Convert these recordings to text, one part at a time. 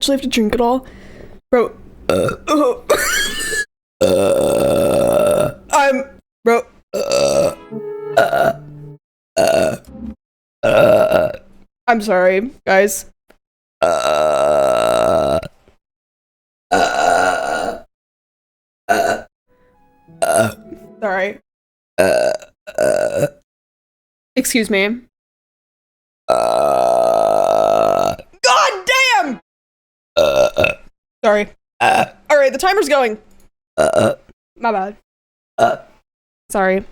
actually have to drink it all? Bro. Bro. I'm sorry, guys. Sorry. Excuse me. God damn! Sorry. Alright, the timer's going. My bad. Sorry.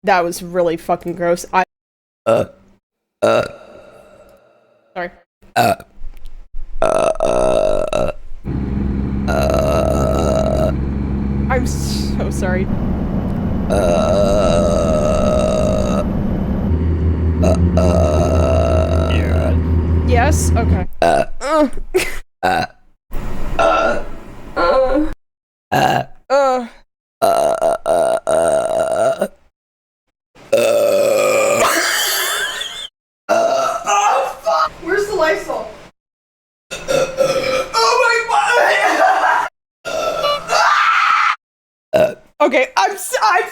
That was really fucking gross. Sorry. I'm so sorry. Yes? Okay. Where's the Lysol? Oh my god! Okay, I'm sorry.